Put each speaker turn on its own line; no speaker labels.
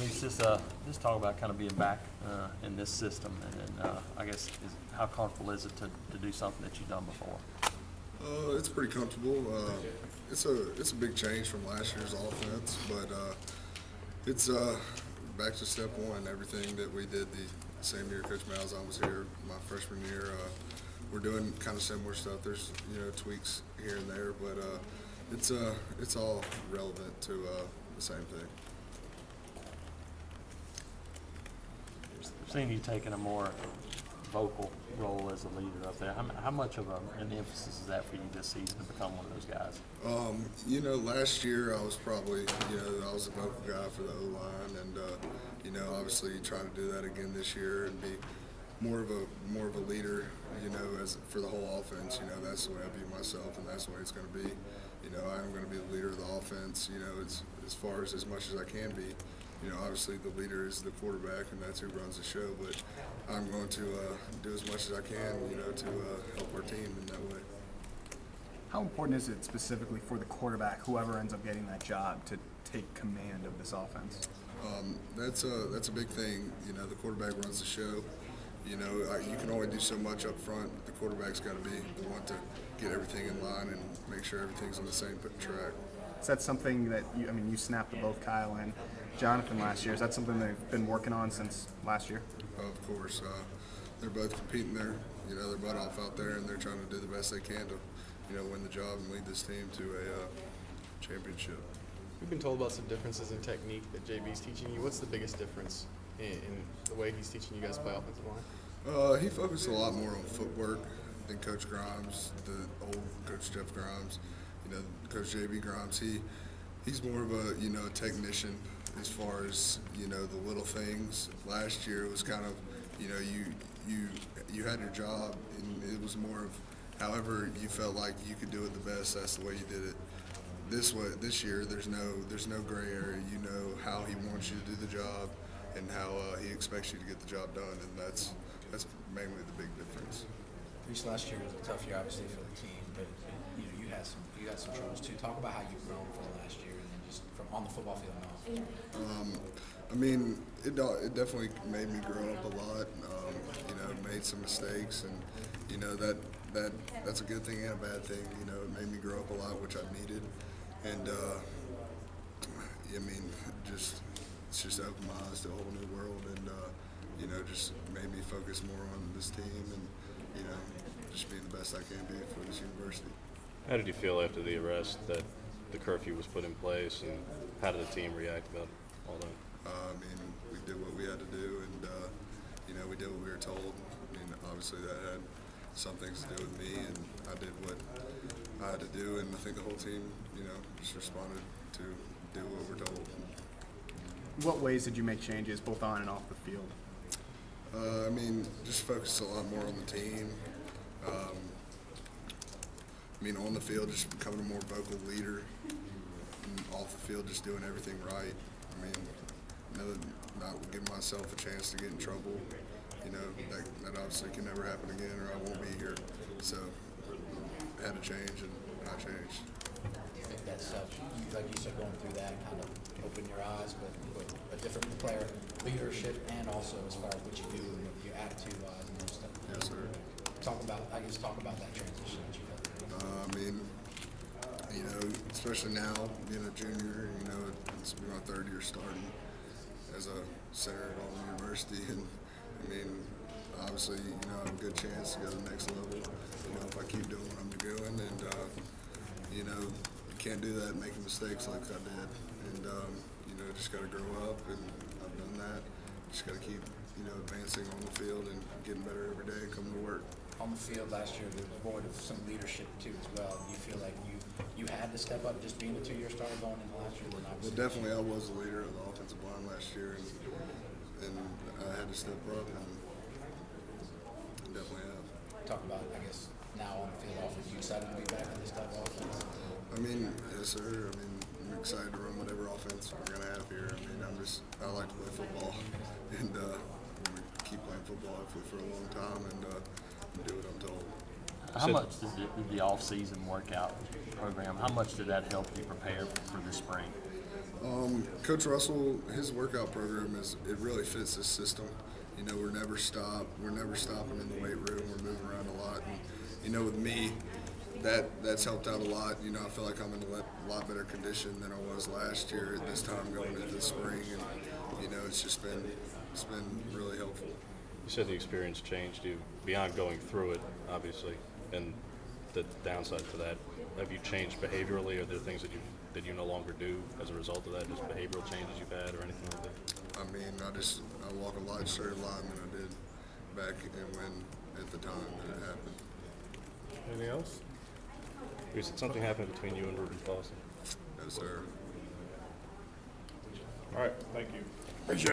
Reese, just talk about kind of being back in this system, and then I guess how comfortable is it to do something that you've done before?
It's pretty comfortable. It's a big change from last year's offense, but it's back to step one. Everything that we did the same year Coach Malzahn was here, my freshman year, we're doing kind of similar stuff. There's tweaks here and there, but it's all relevant to the same thing.
I've seen you taking a more vocal role as a leader up there. How much of an emphasis is that for you this season to become one of those guys?
Last year I was probably, I was a vocal guy for the O-line, and obviously trying to do that again this year and be more of a leader, as for the whole offense. That's the way I view myself, and that's the way it's going to be. I'm going to be the leader of the offense. As far as much as I can be. Obviously the leader is the quarterback, and that's who runs the show. But I'm going to do as much as I can, to help our team in that way.
How important is it specifically for the quarterback, whoever ends up getting that job, to take command of this offense?
That's a big thing. The quarterback runs the show. You can only do so much up front. The quarterback's got to be the one to get everything in line and make sure everything's on the same track.
Is that something that you snapped to both Kyle and Jonathan last year? Is that something they've been working on since last year?
Of course. They're both competing there. They're butt off out there, and they're trying to do the best they can to, win the job and lead this team to a championship.
We've been told about some differences in technique that JB's teaching you. What's the biggest difference in the way he's teaching you guys to play offensive line?
He focused a lot more on footwork than Coach Grimes, the old Coach Jeff Grimes. Coach JB Grimes, he's more of a technician as far as the little things. Last year it was kind of you had your job, and it was more of however you felt like you could do it the best. That's the way you did it. This year there's no gray area. You know how he wants you to do the job and how he expects you to get the job done, and that's mainly the big difference.
Reese, last year was a tough year, obviously, for the team, but you had some troubles too. Talk about how you've grown from last year, and then just from on the football field and off.
It definitely made me grow up a lot. Made some mistakes, and that's a good thing and a bad thing. It made me grow up a lot, which I needed, and it's just opened my eyes to a whole new world, and just made me focus more on this team and just being the best I can be for this university.
How did you feel after the arrest that the curfew was put in place, and how did the team react about all that?
We did what we had to do, and we did what we were told. Obviously that had some things to do with me, and I did what I had to do, and I think the whole team, just responded to do what we're told.
What ways did you make changes, both on and off the field?
Just focus a lot more on the team. On the field, just becoming a more vocal leader. And off the field, just doing everything right. Not giving myself a chance to get in trouble. That obviously can never happen again, or I won't be here. So I had to change, and I changed.
Do you think that's like you said, going through that kind of opened your eyes, but a different player leadership, and also as far as what you do and your attitude-wise and those stuff?
Yes, sir.
Talk about that transition that you've had.
Especially now being a junior, it's been my third year starting as a center at Auburn University, and obviously, I have a good chance to go to the next level. If I keep doing what I'm doing, and you can't do that making mistakes like I did, and just got to grow up, and I've done that. Just got to keep advancing on the field and getting better every day and coming to work.
On the field last year, there was void of some leadership too as well. Do you feel like you had to step up just being a two-year starter going into last year?
Well, definitely I was the leader of the offensive line last year, and I had to step up, and definitely have.
Talk about, I guess, now on the field offense. You excited to be back in this type of offense?
Yes, sir. I'm excited to run whatever offense we're going to have here. I like to play football, and we're going to keep playing football hopefully for a long time, and do what I'm told.
How much did the off-season workout program, how much did that help you prepare for this spring?
Coach Russell, his workout program it really fits his system. You know, we're never stopping in the weight room. We're moving around a lot, and you know, with me, that's helped out a lot. You know, I feel like I'm in a lot better condition than I was last year at this time going into the spring, and you know, it's been really helpful.
You said the experience changed you beyond going through it, obviously, and the downside to that. Have you changed behaviorally? Are there things that you no longer do as a result of that? Just behavioral changes you've had, or anything like that?
I mean, I walk a lot straighter line than I did back at the time that it happened.
Anything else?
Reese, did something happen between you and Ruben Foster?
No, sir.
All right. Thank you.